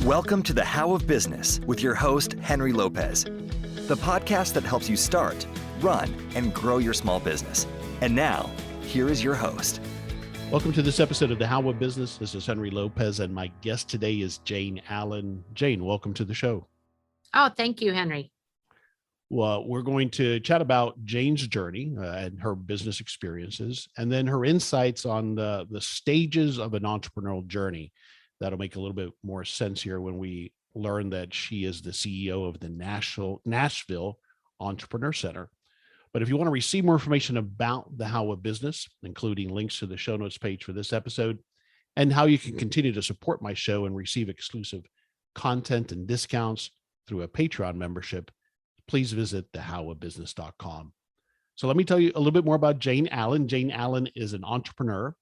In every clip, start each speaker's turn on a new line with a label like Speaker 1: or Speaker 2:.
Speaker 1: Welcome to the How of Business with your host, Henry Lopez, the podcast that helps you start, run, and grow your small business. And now, here is your host.
Speaker 2: Welcome to this episode of the How of Business. This is Henry Lopez, and my guest today is Jane Allen. Jane, welcome to the show.
Speaker 3: Oh, thank you, Henry.
Speaker 2: Well, we're going to chat about Jane's journey and her business experiences, and then her insights on the stages of an entrepreneurial journey. That'll make a little bit more sense here when we learn that she is the CEO of the Nashville Entrepreneur Center. But if you want to receive more information about the How of Business, including links to the show notes page for this episode, and how you can continue to support my show and receive exclusive content and discounts through a Patreon membership, please visit thehowofbusiness.com. So let me tell you a little bit more about Jane Allen. Jane Allen is an entrepreneur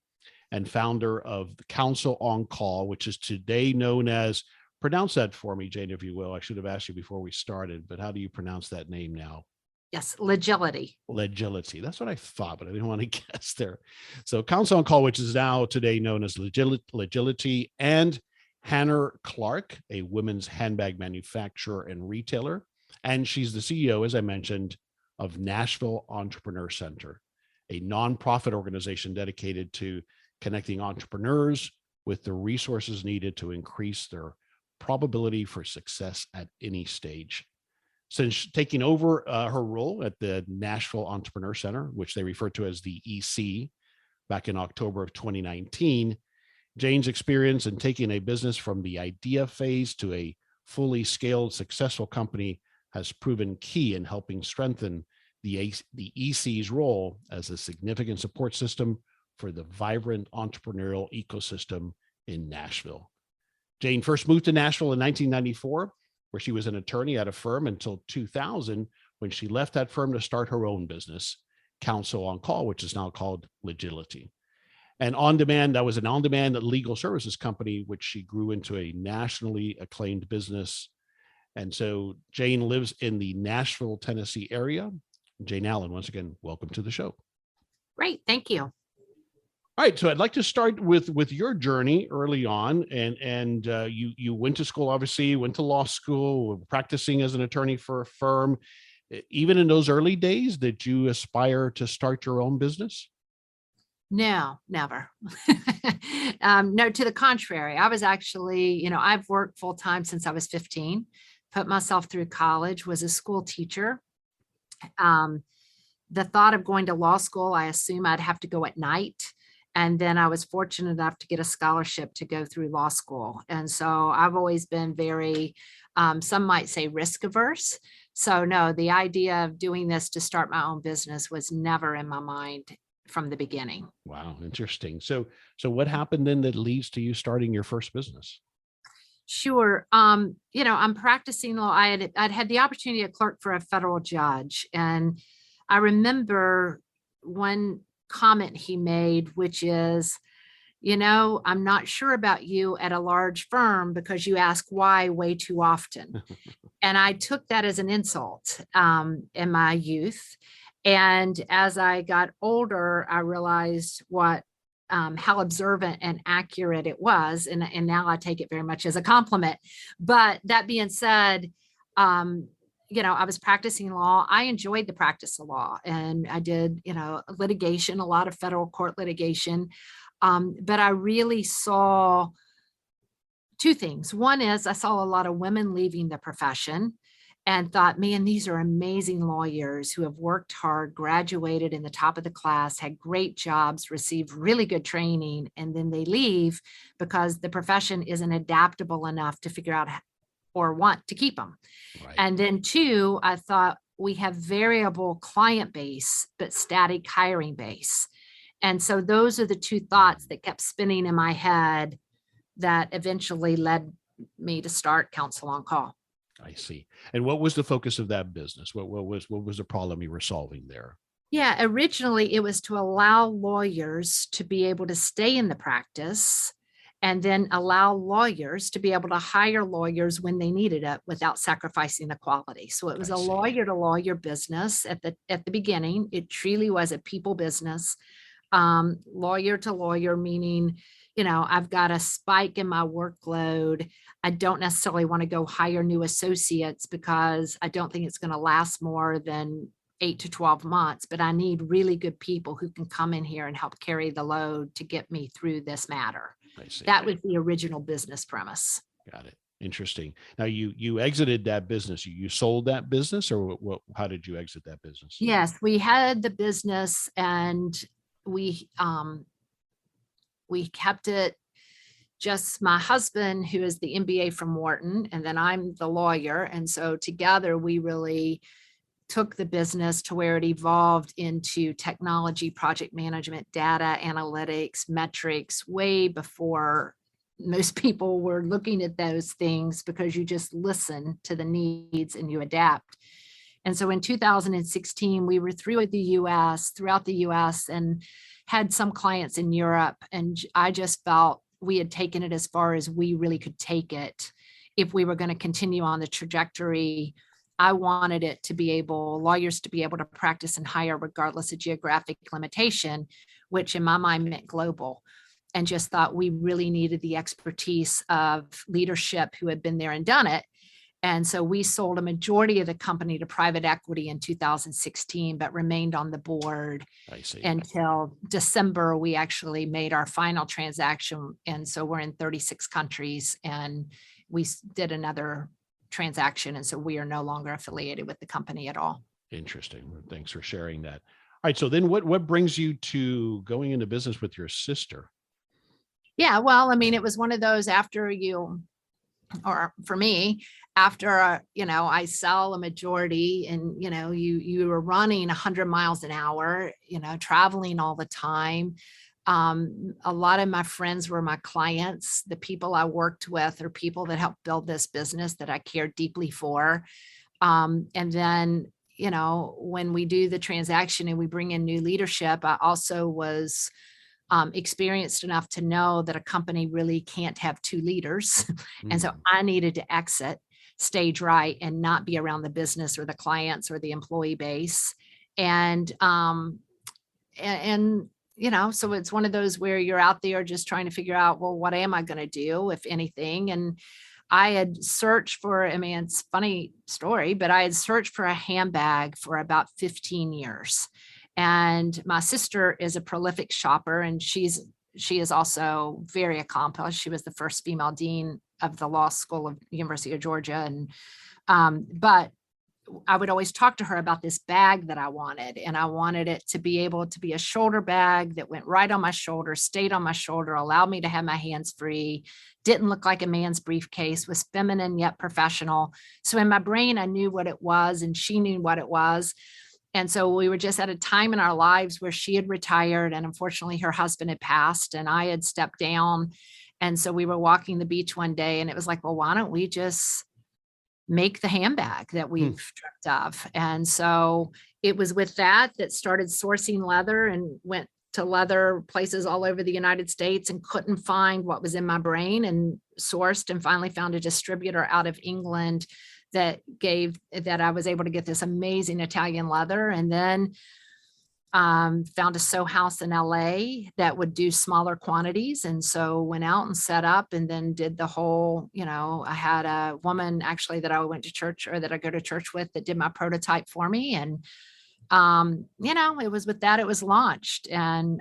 Speaker 2: and founder of the Counsel on Call, which is today known as, pronounce that for me, Jane, if you will. I should have asked you before we started, but how do you pronounce that name now?
Speaker 3: Yes, Legility.
Speaker 2: Legility. That's what I thought, but I didn't want to guess there. So Counsel on Call, which is now today known as Legility, and Hannah Clark, a women's handbag manufacturer and retailer. And she's the CEO, as I mentioned, of Nashville Entrepreneur Center, a nonprofit organization dedicated to connecting entrepreneurs with the resources needed to increase their probability for success at any stage. Since taking over her role at the Nashville Entrepreneur Center, which they refer to as the EC, back in October of 2019, Jane's experience in taking a business from the idea phase to a fully scaled, successful company has proven key in helping strengthen the EC's role as a significant support system for the vibrant entrepreneurial ecosystem in Nashville. Jane first moved to Nashville in 1994, where she was an attorney at a firm until 2000, when she left that firm to start her own business, Counsel on Call, which is now called Legility. And that was an on-demand legal services company, which she grew into a nationally acclaimed business. And so Jane lives in the Nashville, Tennessee area. Jane Allen, once again, welcome to the show.
Speaker 3: Great, thank you.
Speaker 2: All right, so I'd like to start with your journey early on, and you went to school, obviously, went to law school, practicing as an attorney for a firm. Even in those early days, did you aspire to start your own business?
Speaker 3: No, never. No, to the contrary. I was actually, I've worked full time since I was 15, put myself through college, was a school teacher. The thought of going to law school, I assume I'd have to go at night. And then I was fortunate enough to get a scholarship to go through law school. And so I've always been very, some might say, risk averse. So no, the idea of doing this to start my own business was never in my mind from the beginning.
Speaker 2: Wow, interesting. So what happened then that leads to you starting your first business?
Speaker 3: Sure. I'm practicing law. I'd had the opportunity to clerk for a federal judge. And I remember one comment he made, which is, I'm not sure about you at a large firm because you ask why way too often. And I took that as an insult in my youth. And as I got older, I realized how observant and accurate it was. And now I take it very much as a compliment. But that being said, I was practicing law. I enjoyed the practice of law, and I did, litigation, a lot of federal court litigation. But I really saw two things. One is I saw a lot of women leaving the profession and thought, man, these are amazing lawyers who have worked hard, graduated in the top of the class, had great jobs, received really good training, and then they leave because the profession isn't adaptable enough to figure out or want to keep them. Right. And then two, I thought we have variable client base, but static hiring base. And so those are the two thoughts that kept spinning in my head that eventually led me to start Counsel on Call.
Speaker 2: I see. And what was the focus of that business? What was the problem you were solving there?
Speaker 3: Yeah, originally it was to allow lawyers to be able to stay in the practice and then allow lawyers to be able to hire lawyers when they needed it without sacrificing the quality. So it was a lawyer to lawyer business at the beginning. It truly was a people business. lawyer to lawyer, meaning, I've got a spike in my workload. I don't necessarily want to go hire new associates because I don't think it's going to last more than 8 to 12 months, but I need really good people who can come in here and help carry the load to get me through this matter.
Speaker 2: I see.
Speaker 3: That was the original business premise.
Speaker 2: Got it. Interesting. Now you exited that business. You sold that business, or what? How did you exit that business?
Speaker 3: Yes, we had the business and we kept it. Just my husband, who is the MBA from Wharton, and then I'm the lawyer. And so together we really took the business to where it evolved into technology, project management, data analytics, metrics, way before most people were looking at those things, because you just listen to the needs and you adapt. And so in 2016, we were throughout the US, and had some clients in Europe. And I just felt we had taken it as far as we really could take it. If we were going to continue on the trajectory, I wanted it to be lawyers to be able to practice and hire regardless of geographic limitation, which in my mind meant global. And just thought we really needed the expertise of leadership who had been there and done it. And so we sold a majority of the company to private equity in 2016, but remained on the board until December. We actually made our final transaction. And so we're in 36 countries, and we did another transaction. And so we are no longer affiliated with the company at all.
Speaker 2: Interesting. Thanks for sharing that. All right. So then what brings you to going into business with your sister?
Speaker 3: Yeah, well, I mean, it was one of those for me, after, I sell a majority, and, you were running 100 miles an hour, traveling all the time. A lot of my friends were my clients. The people I worked with are people that helped build this business that I care deeply for. And then, when we do the transaction and we bring in new leadership, I also was experienced enough to know that a company really can't have two leaders. And so I needed to exit stage right and not be around the business or the clients or the employee base. And so it's one of those where you're out there just trying to figure out, well, what am I going to do, if anything? And I had searched for, it's a funny story, but I had searched for a handbag for about 15 years. And my sister is a prolific shopper, and she is also very accomplished. She was the first female dean of the law school of University of Georgia. And, but I would always talk to her about this bag that I wanted, and I wanted it to be able to be a shoulder bag that went right on my shoulder, stayed on my shoulder, allowed me to have my hands free, didn't look like a man's briefcase, was feminine yet professional. So in my brain, I knew what it was, and she knew what it was. And so we were just at a time in our lives where she had retired, and unfortunately her husband had passed, and I had stepped down. And so we were walking the beach one day, and it was like, well, why don't we just make the handbag that we've dreamt of? And so it was with that started sourcing leather, and went to leather places all over the United States and couldn't find what was in my brain, and sourced and finally found a distributor out of England that I was able to get this amazing Italian leather. And then found a sew house in LA that would do smaller quantities. And so went out and set up, and then did the whole, I had a woman actually that I went to church, or that I go to church with, that did my prototype for me. And, it was with that, it was launched. And,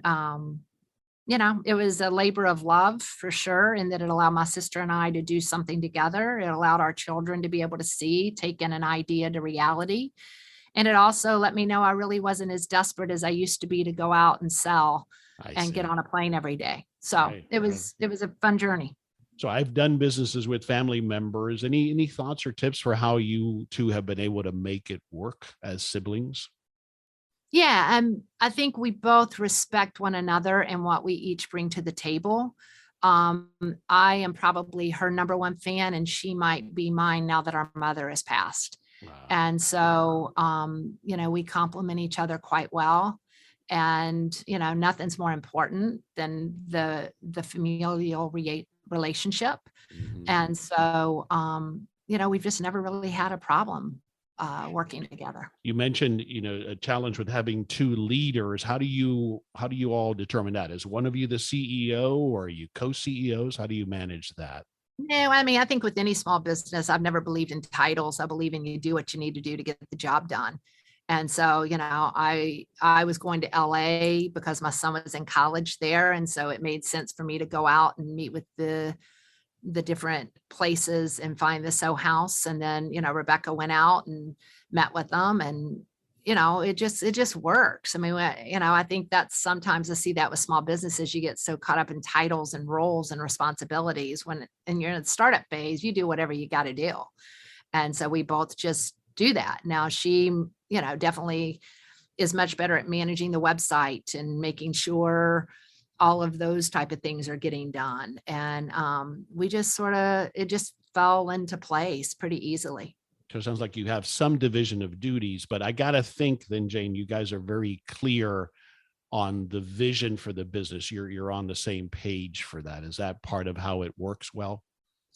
Speaker 3: it was a labor of love for sure, in that it allowed my sister and I to do something together. It allowed our children to be able to take in an idea to reality. And it also let me know I really wasn't as desperate as I used to be to go out and sell and get on a plane every day. So it was a fun journey.
Speaker 2: So I've done businesses with family members. Any thoughts or tips for how you two have been able to make it work as siblings?
Speaker 3: Yeah, I think we both respect one another and what we each bring to the table. I am probably her number one fan, and she might be mine now that our mother has passed. Wow. And so, we complement each other quite well. And, nothing's more important than the familial relationship. Mm-hmm. And so, we've just never really had a problem. working together.
Speaker 2: You mentioned, a challenge with having two leaders. How do you all determine that? Is one of you the CEO, or are you co-CEOs? How do you manage that?
Speaker 3: No, I mean, I think with any small business, I've never believed in titles. I believe in you do what you need to do to get the job done. And so, I was going to LA because my son was in college there. And so it made sense for me to go out and meet with the different places and find the So House. And then, Rebecca went out and met with them, and, it just works. I mean, I think that's sometimes I see that with small businesses, you get so caught up in titles and roles and responsibilities when you're in the startup phase, you do whatever you got to do. And so we both just do that. Now she, definitely is much better at managing the website and making sure all of those type of things are getting done. And we just it just fell into place pretty easily.
Speaker 2: So it sounds like you have some division of duties, but I got to think then, Jane, you guys are very clear on the vision for the business. You're on the same page for that. Is that part of how it works well?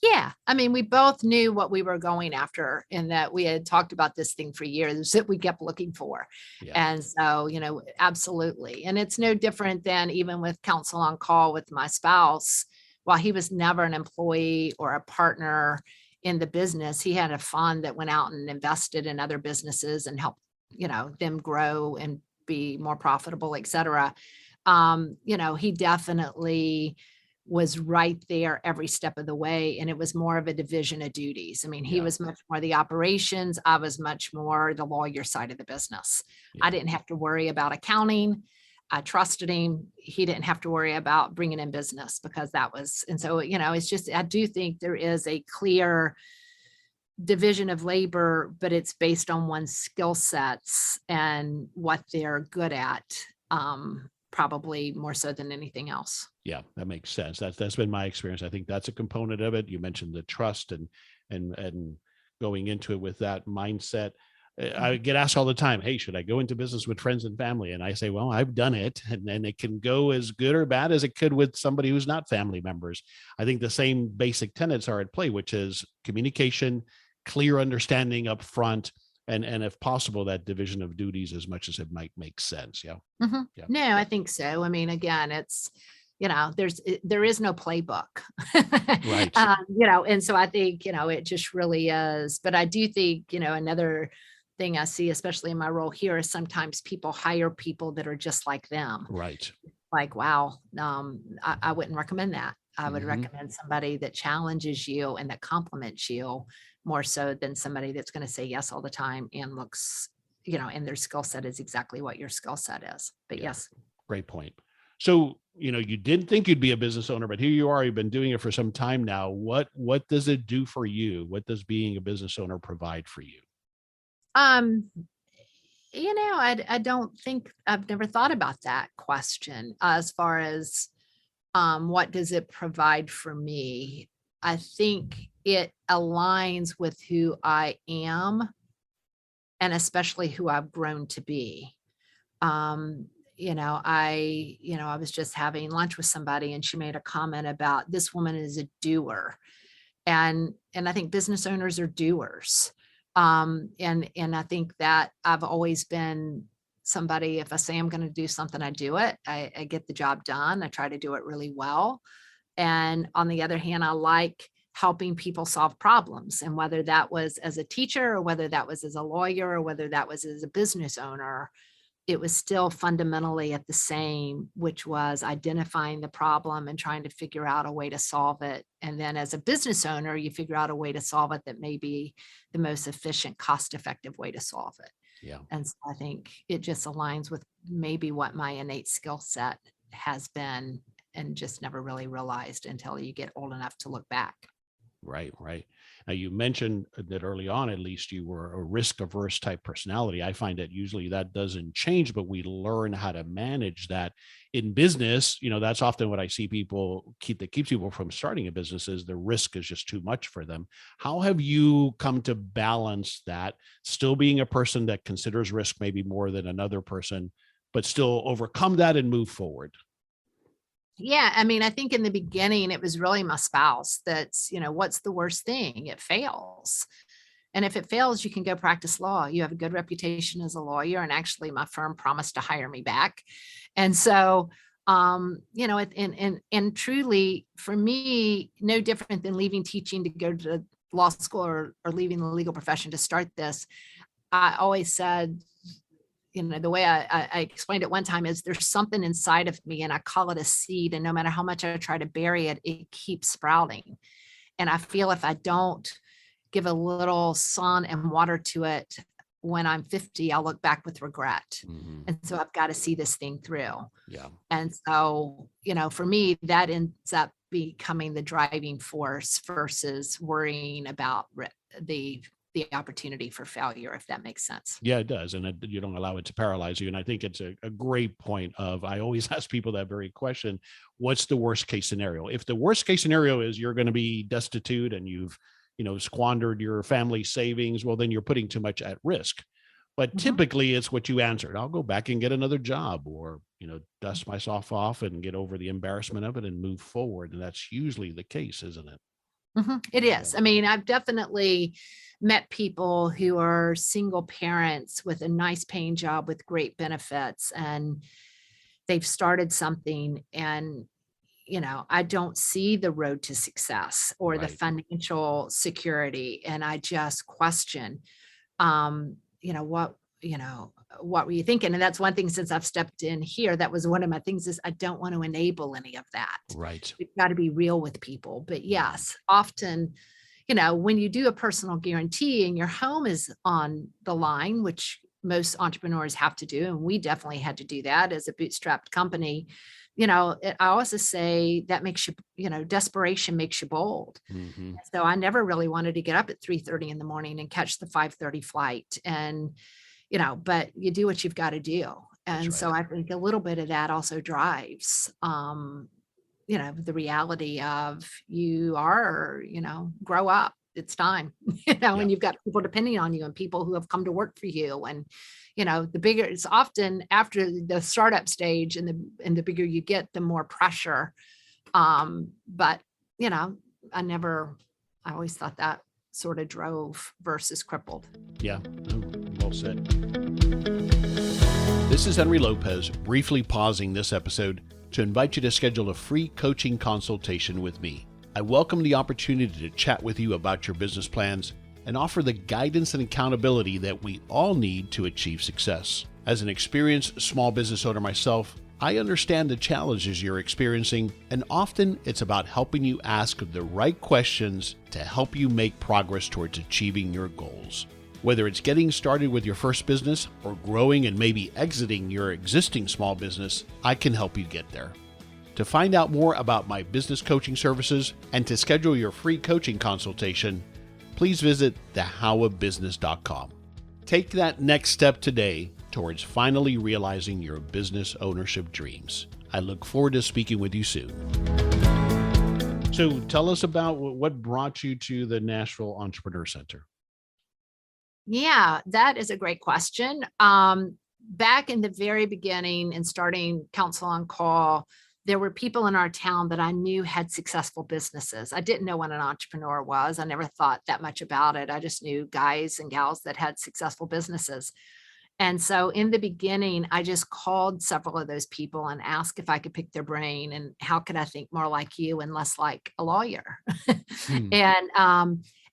Speaker 3: Yeah. I mean, we both knew what we were going after, and that we had talked about this thing for years that we kept looking for. Yeah. And so, absolutely. And it's no different than even with Counsel on Call with my spouse. While he was never an employee or a partner in the business, he had a fund that went out and invested in other businesses and helped, them grow and be more profitable, et cetera. He definitely was right there every step of the way. And it was more of a division of duties. I mean, he was much more the operations. I was much more the lawyer side of the business. Yeah. I didn't have to worry about accounting. I trusted him. He didn't have to worry about bringing in business because that was, and so, it's just, I do think there is a clear division of labor, but it's based on one's skill sets and what they're good at. Probably more so than anything else. Yeah,
Speaker 2: that makes sense. That's been my experience. I think that's a component of it. You mentioned the trust and going into it with that mindset. I get asked all the time, hey, should I go into business with friends and family? And I say, well, I've done it, and then it can go as good or bad as it could with somebody who's not family members. I think the same basic tenets are at play, which is communication, clear understanding up front, and if possible, that division of duties as much as it might make sense. Yeah.
Speaker 3: Mm-hmm. Yeah. No, I think so. I mean, again, it's, there is no playbook,
Speaker 2: right.
Speaker 3: And so I think, it just really is, but I do think, another thing I see, especially in my role here, is sometimes people hire people that are just like them.
Speaker 2: Right.
Speaker 3: Like, wow, I wouldn't recommend that. I would recommend somebody that challenges you and that compliments you more so than somebody that's going to say yes all the time and looks, and their skill set is exactly what your skill set is. But yes.
Speaker 2: Great point. So, you didn't think you'd be a business owner, but here you are, you've been doing it for some time now. What does it do for you? What does being a business owner provide for you?
Speaker 3: I don't think, I've never thought about that question as far as what does it provide for me? I think it aligns with who I am, and especially who I've grown to be. I was just having lunch with somebody, and she made a comment about this woman is a doer. And I think business owners are doers. And I think that I've always been somebody, if I say I'm going to do something, I do it. I get the job done. I try to do it really well. And on the other hand, I like helping people solve problems. And whether that was as a teacher, or whether that was as a lawyer, or whether that was as a business owner, it was still fundamentally at the same, which was identifying the problem and trying to figure out a way to solve it. And then as a business owner, you figure out a way to solve it that may be the most efficient, cost-effective way to solve it.
Speaker 2: Yeah.
Speaker 3: And so I think it just aligns with maybe what my innate skill set has been, and just never really realized until you get old enough to look back.
Speaker 2: Right. Now, you mentioned that early on, at least, you were a risk-averse type personality. I find that usually that doesn't change, but we learn how to manage that in business. That's often what I see that keeps people from starting a business, is the risk is just too much for them. How have you come to balance that, still being a person that considers risk maybe more than another person, but still overcome that and move forward?
Speaker 3: Yeah. I mean, I think in the beginning, it was really my spouse that's, what's the worst thing? It fails. And if it fails, you can go practice law. You have a good reputation as a lawyer. And actually my firm promised to hire me back. And so, and truly for me, no different than leaving teaching to go to law school or leaving the legal profession to start this. I always said, the way I explained it one time is there's something inside of me and I call it a seed. And no matter how much I try to bury it, it keeps sprouting. And I feel if I don't give a little sun and water to it, when I'm 50, I'll look back with regret.
Speaker 2: Mhm.
Speaker 3: And so I've got to see this thing through.
Speaker 2: Yeah.
Speaker 3: And so, for me, that ends up becoming the driving force versus worrying about the opportunity for failure, if that makes sense.
Speaker 2: Yeah, it does. And you don't allow it to paralyze you. And I think it's a great point I always ask people that very question. What's the worst case scenario? If the worst case scenario is you're going to be destitute and you've, squandered your family savings, well, then you're putting too much at risk. But typically it's what you answered. I'll go back and get another job or, dust myself off and get over the embarrassment of it and move forward. And that's usually the case, isn't it?
Speaker 3: It is. I mean, I've definitely met people who are single parents with a nice paying job with great benefits, and they've started something and, I don't see the road to success or the
Speaker 2: Right.
Speaker 3: financial security. And I just question, what were you thinking? And that's one thing since I've stepped in here, that was one of my things is I don't want to enable any of that.
Speaker 2: Right.
Speaker 3: We've got to be real with people. But yes, often, when you do a personal guarantee and your home is on the line, which most entrepreneurs have to do, and we definitely had to do that as a bootstrapped company, I also say that makes you, desperation makes you bold.
Speaker 2: Mhm.
Speaker 3: So I never really wanted to get up at 3:30 in the morning and catch the 5:30 flight. And, but you do what you've got to do. And
Speaker 2: That's
Speaker 3: so
Speaker 2: right.
Speaker 3: I think a little bit of that also drives, the reality of you are, grow up. It's time,
Speaker 2: Yeah.
Speaker 3: and you've got people depending on you and people who have come to work for you. And, the bigger it's often after the startup stage and the bigger you get, the more pressure. But, I always thought that sort of drove versus crippled.
Speaker 2: Yeah. Well said. This is Henry Lopez, briefly pausing this episode to invite you to schedule a free coaching consultation with me. I welcome the opportunity to chat with you about your business plans and offer the guidance and accountability that we all need to achieve success. As an experienced small business owner myself, I understand the challenges you're experiencing, and often it's about helping you ask the right questions to help you make progress towards achieving your goals. Whether it's getting started with your first business or growing and maybe exiting your existing small business, I can help you get there. To find out more about my business coaching services and to schedule your free coaching consultation, please visit thehowofbusiness.com. Take that next step today towards finally realizing your business ownership dreams. I look forward to speaking with you soon. So tell us about what brought you to the Nashville Entrepreneur Center.
Speaker 3: Yeah, that is a great question. Back in the very beginning and starting Counsel on Call, there were people in our town that I knew had successful businesses. I didn't know what an entrepreneur was. I never thought that much about it. I just knew guys and gals that had successful businesses. And so in the beginning, I just called several of those people and asked if I could pick their brain and how could I think more like you and less like a lawyer.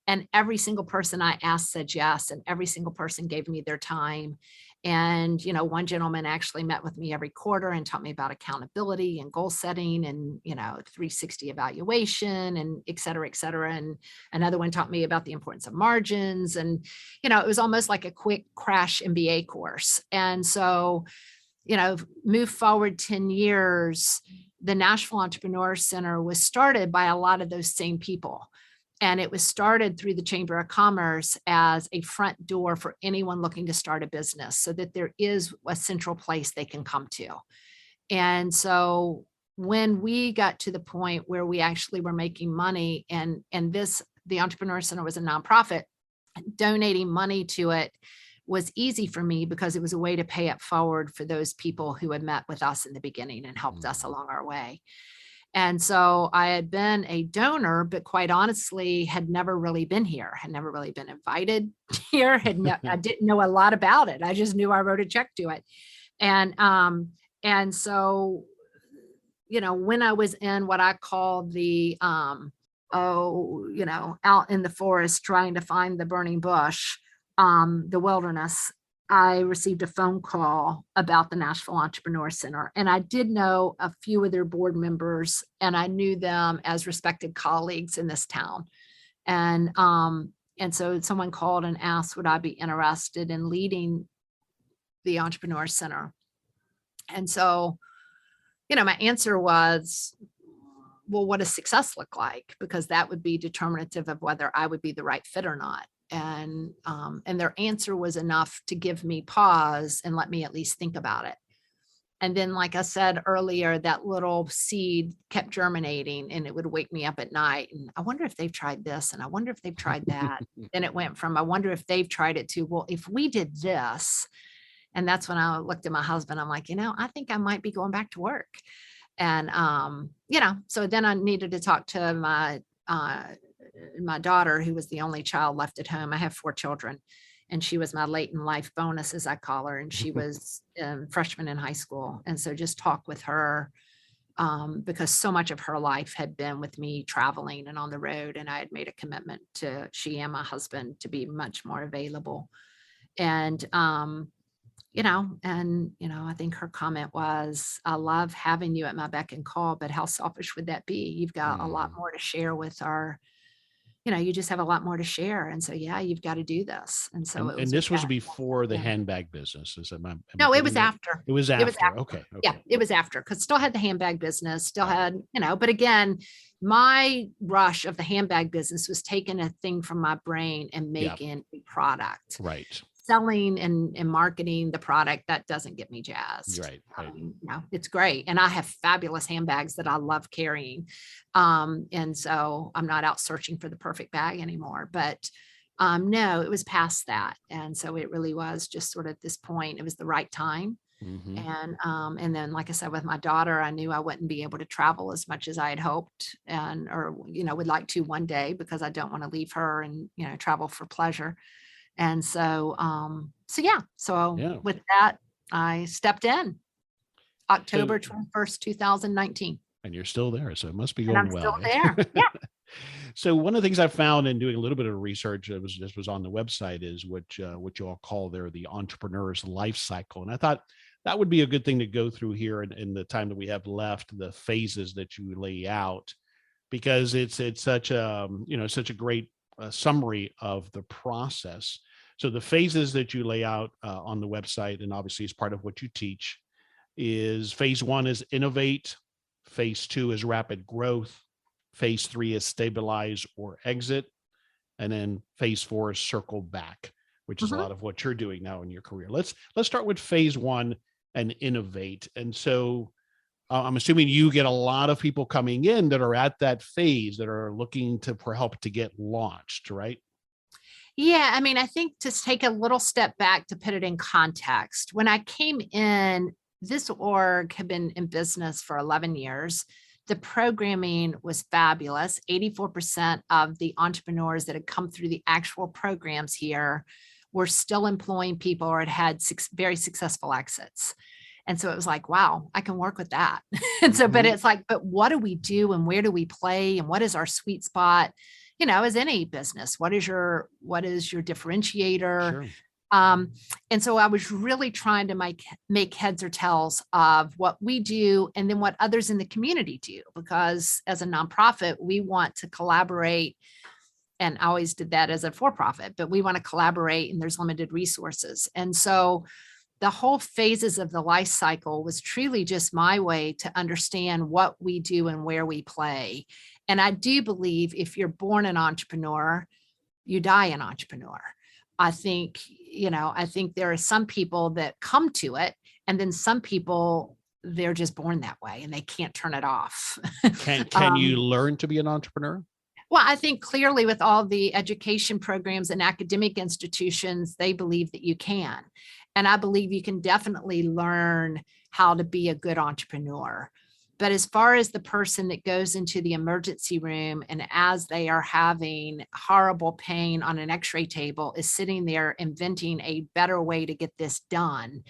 Speaker 3: And every single person I asked said yes, and every single person gave me their time. And, one gentleman actually met with me every quarter and taught me about accountability and goal setting and, 360 evaluation and et cetera, et cetera. And another one taught me about the importance of margins. And, it was almost like a quick crash MBA course. And so, move forward 10 years, the Nashville Entrepreneur Center was started by a lot of those same people. And it was started through the Chamber of Commerce as a front door for anyone looking to start a business so that there is a central place they can come to. And so when we got to the point where we actually were making money and the Entrepreneur Center was a nonprofit, donating money to it was easy for me because it was a way to pay it forward for those people who had met with us in the beginning and helped us along our way. And so I had been a donor, but quite honestly, had never really been here, had never really been invited here. I didn't know a lot about it. I just knew I wrote a check to it. And so, when I was in what I call the, out in the forest trying to find the burning bush, the wilderness, I received a phone call about the Nashville Entrepreneur Center. And I did know a few of their board members, and I knew them as respected colleagues in this town. And so someone called and asked, would I be interested in leading the Entrepreneur Center? And so, my answer was, well, what does success look like? Because that would be determinative of whether I would be the right fit or not. And their answer was enough to give me pause and let me at least think about it. And then, like I said earlier, that little seed kept germinating, and it would wake me up at night. And I wonder if they've tried this, and I wonder if they've tried that. Then it went from, I wonder if they've tried it to, well, if we did this. And that's when I looked at my husband. I'm like, I think I might be going back to work. And, so then I needed to talk to my daughter, who was the only child left at home. I have 4 children, and she was my late in life bonus, as I call her. And she was a freshman in high school. And so just talk with her, because so much of her life had been with me traveling and on the road. And I had made a commitment to she and my husband to be much more available. And, I think her comment was, I love having you at my beck and call, but how selfish would that be? You've got a lot more to share with our, you just have a lot more to share. And so, yeah, you've got to do this. And so
Speaker 2: and this was before the handbag business.
Speaker 3: No, it was after.
Speaker 2: It was after. Okay.
Speaker 3: Yeah, it was after, because still had the handbag business, still had, but again, my rush of the handbag business was taking a thing from my brain and making a product.
Speaker 2: Right.
Speaker 3: Selling and marketing the product, that doesn't get me jazzed.
Speaker 2: Right.
Speaker 3: It's great. And I have fabulous handbags that I love carrying. And so I'm not out searching for the perfect bag anymore, but no, it was past that. And so it really was just sort of at this point, it was the right time.
Speaker 2: Mm-hmm.
Speaker 3: And then, like I said, with my daughter, I knew I wouldn't be able to travel as much as I had hoped or would like to one day, because I don't want to leave her and, travel for pleasure. And so, with that, I stepped in October 21st, 2019.
Speaker 2: And you're still there. So it must be going well.
Speaker 3: Still there. Yeah.
Speaker 2: So one of the things I found in doing a little bit of research, this was on the website, is what you all call there the entrepreneur's life cycle. And I thought that would be a good thing to go through here in the time that we have left, the phases that you lay out, because it's such a, such a great summary of the process. So the phases that you lay out on the website, and obviously as part of what you teach, is phase 1 is innovate, phase 2 is rapid growth, phase 3 is stabilize or exit, and then phase 4 is circle back, which is a lot of what you're doing now in your career. Let's start with phase 1 and innovate. And so I'm assuming you get a lot of people coming in that are at that phase that are looking for help to get launched, right?
Speaker 3: Yeah. I mean, I think to take a little step back to put it in context, when I came in, this org had been in business for 11 years. The programming was fabulous. 84% of the entrepreneurs that had come through the actual programs here were still employing people or had very successful exits. And so it was like, wow, I can work with that. And so, but it's like, but what do we do and where do we play and what is our sweet spot? As any business, what is your differentiator?
Speaker 2: Sure.
Speaker 3: And so I was really trying to make heads or tails of what we do and then what others in the community do, because as a nonprofit, we want to collaborate, and I always did that as a for-profit, but we want to collaborate and there's limited resources. And so the whole phases of the life cycle was truly just my way to understand what we do and where we play. And I do believe if you're born an entrepreneur, you die an entrepreneur. I think there are some people that come to it, and then some people, they're just born that way and they can't turn it off.
Speaker 2: Can you learn to be an entrepreneur?
Speaker 3: Well, I think clearly with all the education programs and academic institutions, they believe that you can. And I believe you can definitely learn how to be a good entrepreneur. But as far as the person that goes into the emergency room and as they are having horrible pain on an x-ray table is sitting there inventing a better way to get this done,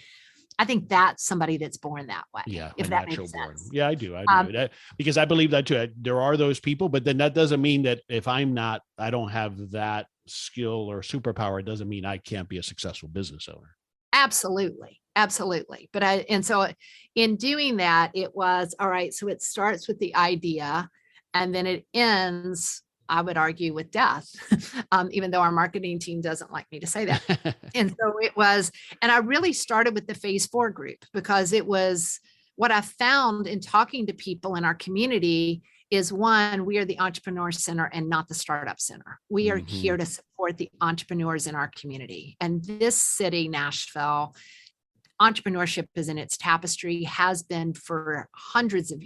Speaker 3: I think that's somebody that's born that way.
Speaker 2: Yeah,
Speaker 3: if
Speaker 2: a
Speaker 3: that
Speaker 2: natural
Speaker 3: makes
Speaker 2: born.
Speaker 3: sense.
Speaker 2: Yeah, I do. That, because I believe that too. There are those people, but then that doesn't mean that if I don't have that skill or superpower, it doesn't mean I can't be a successful business owner.
Speaker 3: Absolutely. Absolutely. And so in doing that, it was, all right, so it starts with the idea and then it ends, I would argue, with death, even though our marketing team doesn't like me to say that. And so it was, and I really started with the phase 4 group because it was what I found in talking to people in our community is, one, we are the Entrepreneur Center and not the Startup Center. We are here to support the entrepreneurs in our community. And this city, Nashville, entrepreneurship is in its tapestry, has been for hundreds of,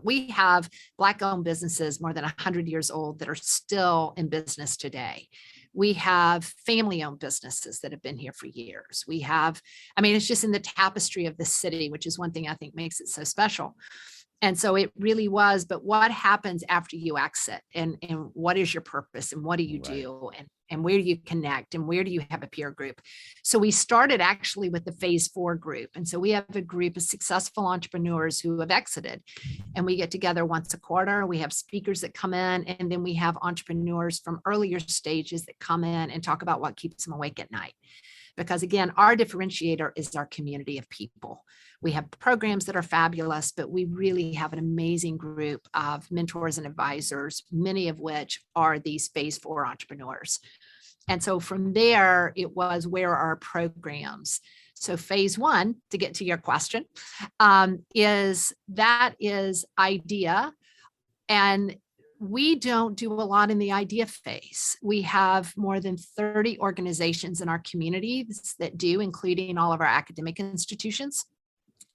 Speaker 3: we have Black-owned businesses more than 100 years old that are still in business today. We have family-owned businesses that have been here for years. We have, it's just in the tapestry of the city, which is one thing I think makes it so special. And so it really was, but what happens after you exit and what is your purpose and what do you do and where do you connect and where do you have a peer group? So we started actually with the phase 4 group. And so we have a group of successful entrepreneurs who have exited and we get together once a quarter. We have speakers that come in and then we have entrepreneurs from earlier stages that come in and talk about what keeps them awake at night. Because again, our differentiator is our community of people. We have programs that are fabulous, but we really have an amazing group of mentors and advisors, many of which are these phase 4 entrepreneurs. And so from there, it was, where are our programs? So phase 1, to get to your question, is idea. And we don't do a lot in the idea phase. We have more than 30 organizations in our communities that do, including all of our academic institutions,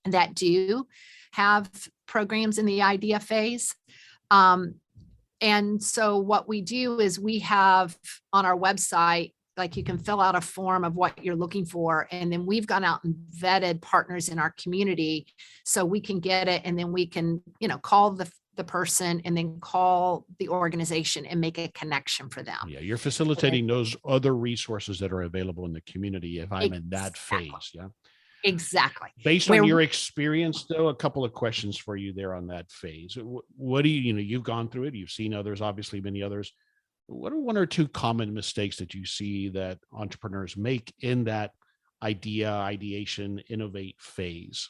Speaker 3: that do have programs in the idea phase. And so what we do is we have on our website, like you can fill out a form of what you're looking for. And then we've gone out and vetted partners in our community so we can get it. And then we can, call the person and then call the organization and make a connection for them.
Speaker 2: Yeah, you're facilitating those other resources that are available in the community if I'm in that phase. Yeah,
Speaker 3: exactly.
Speaker 2: Based on your experience, though, a couple of questions for you there on that phase. What do you've gone through it, you've seen others, obviously many others. What are 1 or 2 common mistakes that you see that entrepreneurs make in that ideation, innovate phase?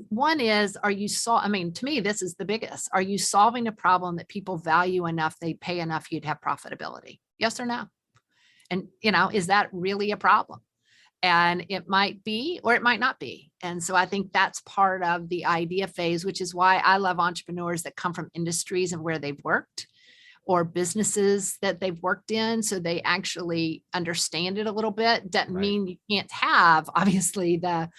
Speaker 3: One is, to me, this is the biggest. Are you solving a problem that people value enough, they pay enough, you'd have profitability? Yes or no? And, is that really a problem? And it might be, or it might not be. And so I think that's part of the idea phase, which is why I love entrepreneurs that come from industries and where they've worked or businesses that they've worked in. So they actually understand it a little bit. Doesn't mean you can't have, obviously, the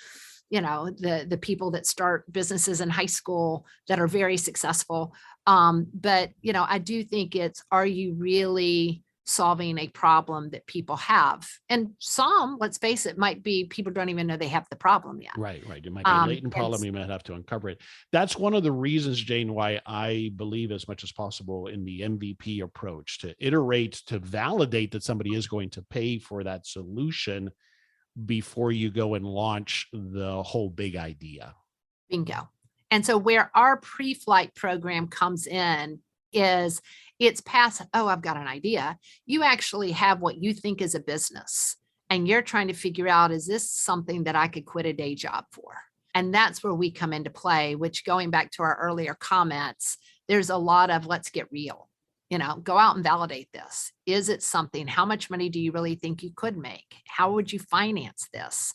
Speaker 3: people that start businesses in high school that are very successful. But, I do think it's, are you really solving a problem that people have? And some, let's face it, might be people don't even know they have the problem yet.
Speaker 2: Right. It might be a latent problem. You might have to uncover it. That's one of the reasons, Jane, why I believe as much as possible in the MVP approach, to iterate, to validate that somebody is going to pay for that solution before you go and launch the whole big idea.
Speaker 3: Bingo. And so where our PreFlight program comes in is, it's past, I've got an idea. You actually have what you think is a business and you're trying to figure out, is this something that I could quit a day job for? And that's where we come into play, which, going back to our earlier comments, there's a lot of, let's get real. Go out and validate this. Is it something? How much money do you really think you could make? How would you finance this?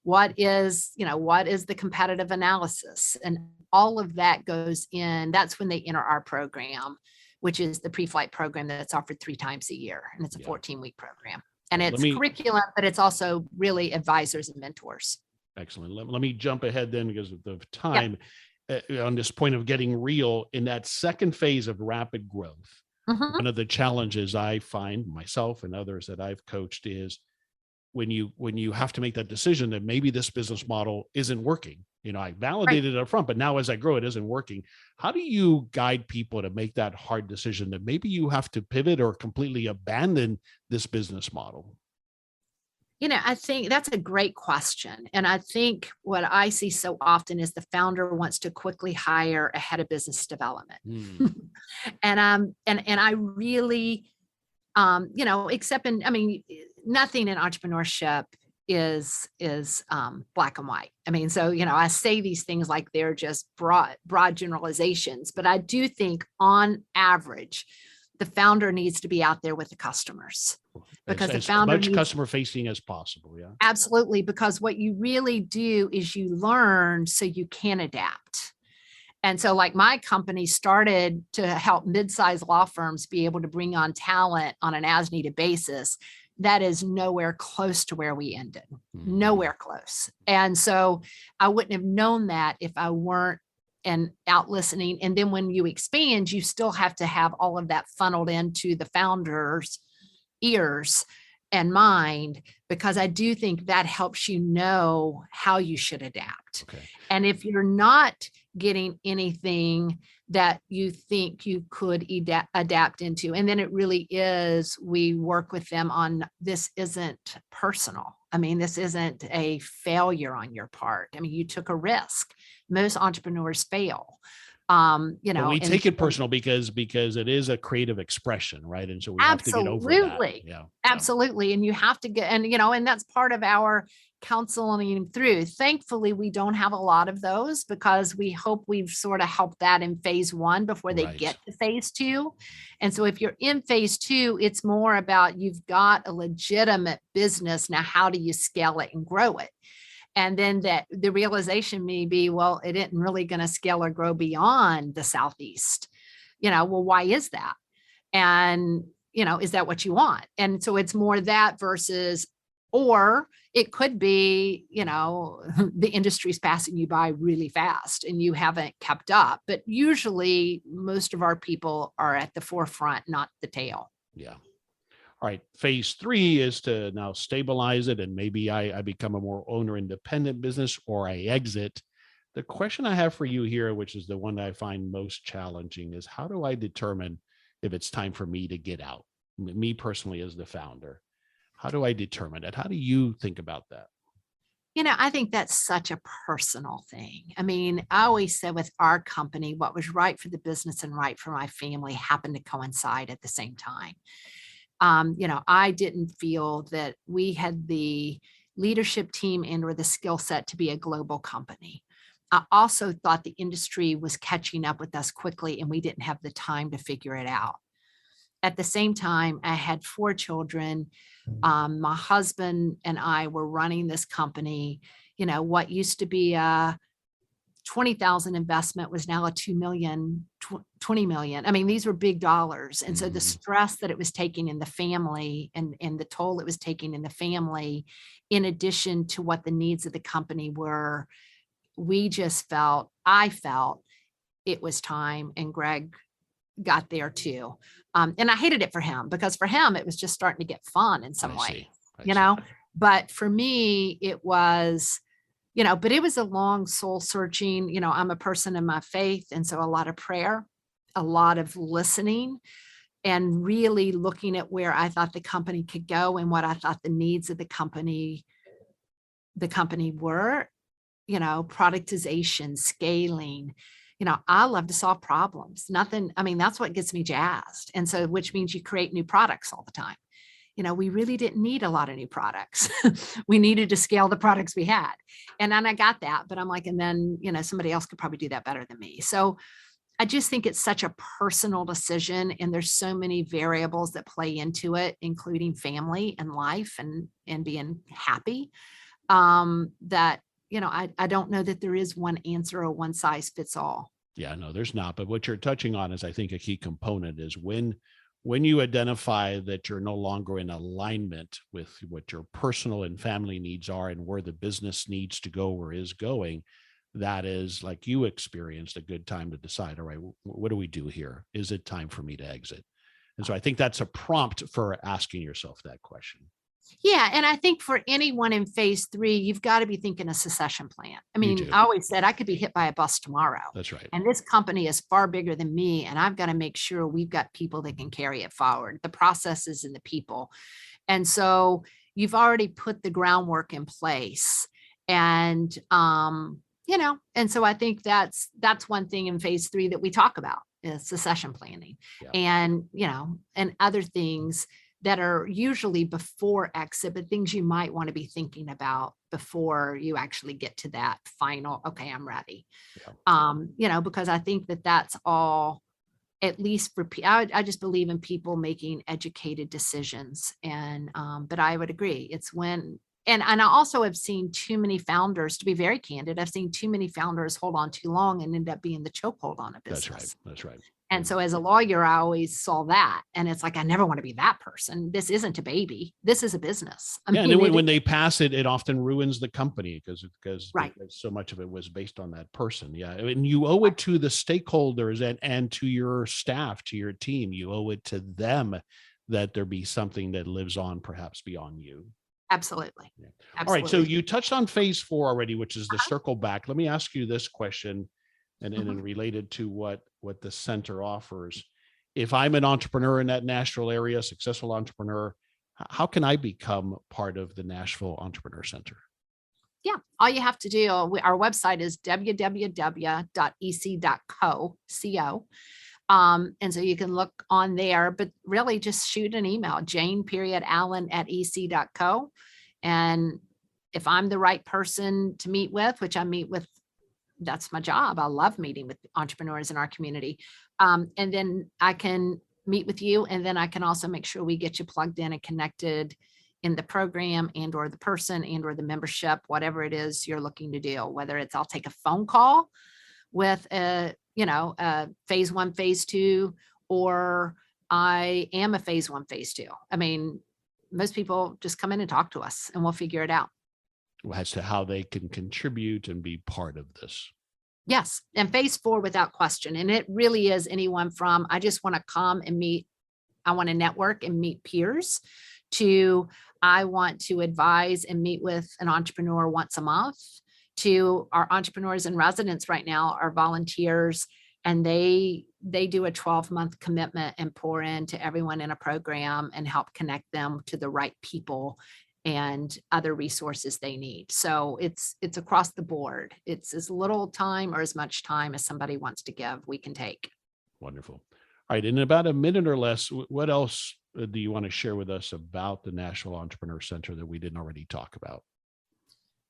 Speaker 3: What is the competitive analysis? And all of that goes in. That's when they enter our program, which is the PreFlight program that's offered 3 times a year. And it's a 14-week program. And it's curriculum, but it's also really advisors and mentors.
Speaker 2: Excellent. Let me jump ahead then, because of the time, on this point of getting real. In that second phase of rapid growth, one of the challenges I find myself and others that I've coached is when you have to make that decision that maybe this business model isn't working. I validated it up front, but now as I grow, it isn't working. How do you guide people to make that hard decision that maybe you have to pivot or completely abandon this business model?
Speaker 3: I think that's a great question. And I think what I see so often is the founder wants to quickly hire a head of business development. And I really, except nothing in entrepreneurship is black and white. So, I say these things like they're just broad generalizations, but I do think on average, the founder needs to be out there with the customers, because the founder
Speaker 2: as much customer facing as possible. Yeah,
Speaker 3: absolutely. Because what you really do is you learn so you can adapt. And so like my company started to help mid-sized law firms be able to bring on talent on an as needed basis. That is nowhere close to where we ended, nowhere close. And so I wouldn't have known that if I weren't out listening. And then when you expand, you still have to have all of that funneled into the founder's ears and mind, because I do think that helps you know how you should adapt.
Speaker 2: Okay.
Speaker 3: And if you're not getting anything that you think you could adapt into, and then it really is, we work with them on, this isn't personal. This isn't a failure on your part. You took a risk. Most entrepreneurs fail. But
Speaker 2: we take it personal because it is a creative expression, right? And so we have to get over that. Yeah,
Speaker 3: absolutely. And you have to get, and that's part of our counseling through. Thankfully, we don't have a lot of those, because we hope we've sort of helped that in phase one before they get to phase two. And so if you're in phase two, it's more about, you've got a legitimate business. Now, how do you scale it and grow it? And then that the realization may be, well, it isn't really going to scale or grow beyond the Southeast. Well, why is that? And, is that what you want? And so it's more that versus, or it could be, the industry's passing you by really fast and you haven't kept up. But usually most of our people are at the forefront, not the tail.
Speaker 2: Yeah. All right. Phase 3 is to now stabilize it. And maybe I become a more owner independent business, or I exit. The question I have for you here, which is the one that I find most challenging, is how do I determine if it's time for me to get out? Me personally, as the founder, how do I determine that? How do you think about that?
Speaker 3: I think that's such a personal thing. I always said with our company, what was right for the business and right for my family happened to coincide at the same time. I didn't feel that we had the leadership team and or the skill set to be a global company. I also thought the industry was catching up with us quickly and we didn't have the time to figure it out. At the same time, I had 4 children. My husband and I were running this company. What used to be a $20,000 investment was now a $2 million, $20 million. These were big dollars. And so the stress that it was taking in the family and the toll it was taking in the family, in addition to what the needs of the company were, I felt it was time, and Greg got there too. And I hated it for him, because for him, it was just starting to get fun in some way, but for me, it was, but it was a long soul searching. I'm a person in my faith. And so a lot of prayer, a lot of listening, and really looking at where I thought the company could go and what I thought the needs of the company were, productization, scaling. I love to solve problems. That's what gets me jazzed. And so, which means you create new products all the time. We really didn't need a lot of new products. We needed to scale the products we had. And then I got that, but I'm like, and then, somebody else could probably do that better than me. So I just think it's such a personal decision. And there's so many variables that play into it, including family and life and being happy, that, I don't know that there is one answer or one size fits all.
Speaker 2: Yeah, no, there's not. But what you're touching on is, I think, a key component is when you identify that you're no longer in alignment with what your personal and family needs are and where the business needs to go or is going, that is, like you experienced, a good time to decide, all right, what do we do here? Is it time for me to exit? And so I think that's a prompt for asking yourself that question.
Speaker 3: Yeah. And I think for anyone in phase 3, you've got to be thinking a succession plan. I mean,
Speaker 2: do.
Speaker 3: I always said I could be hit by a bus tomorrow.
Speaker 2: That's right.
Speaker 3: And this company is far bigger than me. And I've got to make sure we've got people that can carry it forward, the processes and the people. And so you've already put the groundwork in place. And, and so I think that's one thing in phase 3 that we talk about is succession planning.
Speaker 2: Yeah.
Speaker 3: And other things that are usually before exit, but things you might want to be thinking about before you actually get to that final, okay, I'm ready.
Speaker 2: Yeah.
Speaker 3: Because I think that that's all, at least for, I just believe in people making educated decisions. And, but I would agree. It's when, and I also have seen too many founders, to be very candid, I've seen too many founders hold on too long and end up being the chokehold on a business.
Speaker 2: That's right.
Speaker 3: And so as a lawyer, I always saw that. And it's like, I never want to be that person. This isn't a baby. This is a business.
Speaker 2: And then when they pass it, it often ruins the company because
Speaker 3: right.
Speaker 2: so much of it was based on that person. Yeah. And you owe it to the stakeholders and to your staff, to your team. You owe it to them that there be something that lives on perhaps beyond you.
Speaker 3: Absolutely.
Speaker 2: Yeah.
Speaker 3: Absolutely.
Speaker 2: All right. So you touched on phase 4 already, which is the circle back. Let me ask you this question and related to what the center offers. If I'm an entrepreneur in that Nashville area, successful entrepreneur, how can I become part of the Nashville Entrepreneur Center?
Speaker 3: Yeah, all you have to do, our website is www.ec.co. And so you can look on there, but really just shoot an email, jane.allen@ec.co. And if I'm the right person to meet with, which I meet with, that's my job. I love meeting with entrepreneurs in our community. And then I can meet with you. And then I can also make sure we get you plugged in and connected in the program and or the person and or the membership, whatever it is you're looking to do, whether it's I'll take a phone call with a phase 1, phase 2, or I am a phase 1, phase 2. I mean, most people just come in and talk to us and we'll figure it out.
Speaker 2: As to how they can contribute and be part of this.
Speaker 3: Yes. And phase 4 without question. And it really is anyone from, I just want to come and meet, I want to network and meet peers, to I want to advise and meet with an entrepreneur once a month, to our entrepreneurs in residence right now are volunteers, and they do a 12-month commitment and pour into everyone in a program and help connect them to the right people and other resources they need. So it's across the board. It's as little time or as much time as somebody wants to give, we can take.
Speaker 2: Wonderful. All right. In about a minute or less, what else do you want to share with us about the Nashville Entrepreneur Center that we didn't already talk about?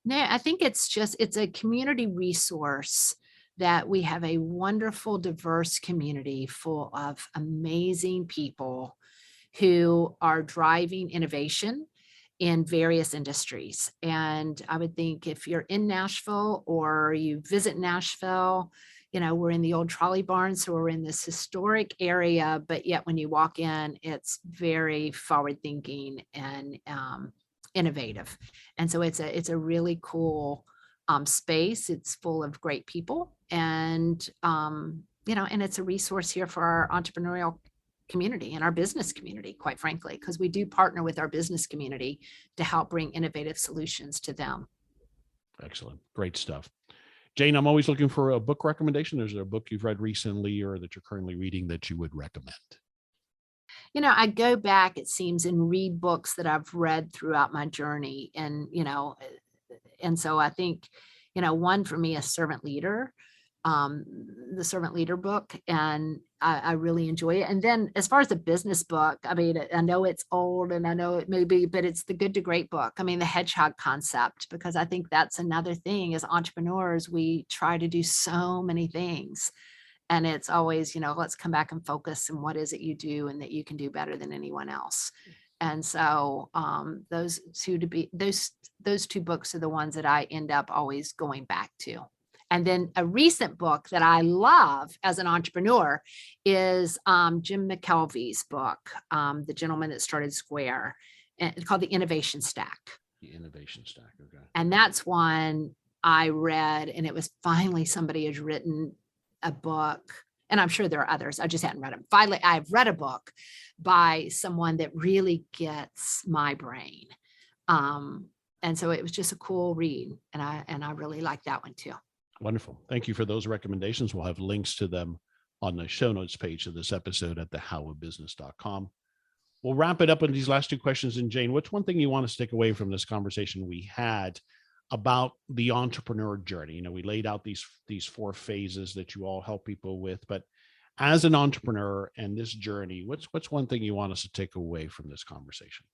Speaker 3: No, I think it's a community resource that we have a wonderful, diverse community full of amazing people who are driving innovation in various industries. And I would think if you're in Nashville or you visit Nashville, we're in the old trolley barn, so we're in this historic area, but yet when you walk in, it's very forward thinking and innovative. And so it's a really cool space. It's full of great people, and and it's a resource here for our entrepreneurial community and our business community, quite frankly, because we do partner with our business community to help bring innovative solutions to them.
Speaker 2: Excellent. Great stuff. Jane, I'm always looking for a book recommendation. Is there a book you've read recently or that you're currently reading that you would recommend?
Speaker 3: I go back, it seems, and read books that I've read throughout my journey. And, and so I think, one for me is Servant Leader, the Servant Leader book, and I really enjoy it. And then as far as the business book, I mean, I know it's old and I know it may be, but it's the Good to Great book. I mean, the hedgehog concept, because I think that's another thing as entrepreneurs, we try to do so many things. And it's always, let's come back and focus on what is it you do and that you can do better than anyone else. And so those two books are the ones that I end up always going back to. And then a recent book that I love as an entrepreneur is Jim McKelvey's book, The Gentleman That Started Square, and it's called The Innovation Stack.
Speaker 2: The Innovation Stack, okay.
Speaker 3: And that's one I read, and it was finally somebody has written a book, and I'm sure there are others, I just hadn't read them. Finally, I've read a book by someone that really gets my brain. And so it was just a cool read. And I really like that one too.
Speaker 2: Wonderful. Thank you for those recommendations. We'll have links to them on the show notes page of this episode at thehowofbusiness.com. We'll wrap it up with these last two questions. And Jane, what's one thing you want to take away from this conversation we had about the entrepreneur journey? You know, we laid out these 4 phases that you all help people with, but as an entrepreneur and this journey, what's one thing you want us to take away from this conversation?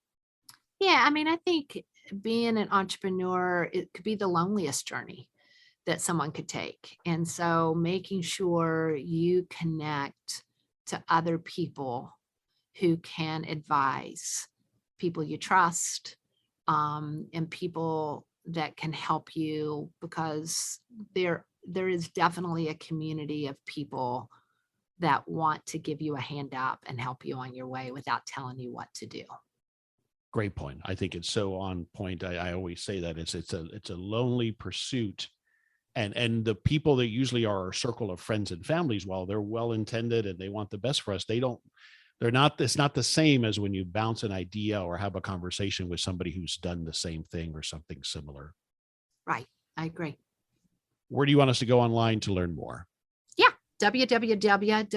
Speaker 3: Yeah, I mean, I think being an entrepreneur, it could be the loneliest journey that someone could take. And so making sure you connect to other people who can advise, people you trust, and people that can help you, because there is definitely a community of people that want to give you a hand up and help you on your way without telling you what to do.
Speaker 2: Great point. I think it's so on point. I always say that it's a lonely pursuit. And the people that usually are our circle of friends and families, while they're well-intended and they want the best for us, it's not the same as when you bounce an idea or have a conversation with somebody who's done the same thing or something similar.
Speaker 3: Right. I agree.
Speaker 2: Where do you want us to go online to learn more?
Speaker 3: Yeah. www.ec.co.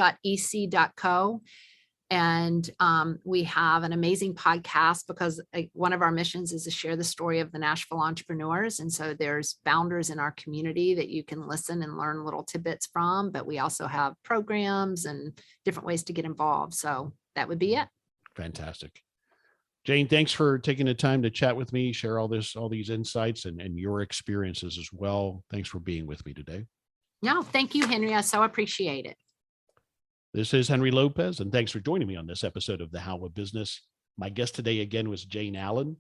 Speaker 3: And we have an amazing podcast, because one of our missions is to share the story of the Nashville entrepreneurs. And so there's founders in our community that you can listen and learn little tidbits from, but we also have programs and different ways to get involved. So that would be it.
Speaker 2: Fantastic. Jane, thanks for taking the time to chat with me, share all these insights and your experiences as well. Thanks for being with me today.
Speaker 3: No, thank you, Henry. I so appreciate it.
Speaker 2: This is Henry Lopez, and thanks for joining me on this episode of The How of Business. My guest today again was Jane Allen.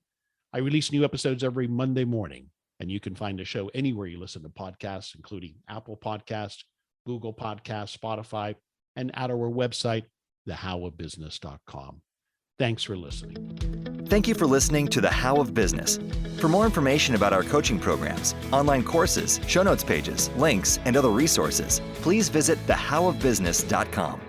Speaker 2: I release new episodes every Monday morning, and you can find the show anywhere you listen to podcasts, including Apple Podcasts, Google Podcasts, Spotify, and at our website, thehowofbusiness.com. Thanks for listening.
Speaker 1: Thank you for listening to The How of Business. For more information about our coaching programs, online courses, show notes pages, links, and other resources, please visit thehowofbusiness.com.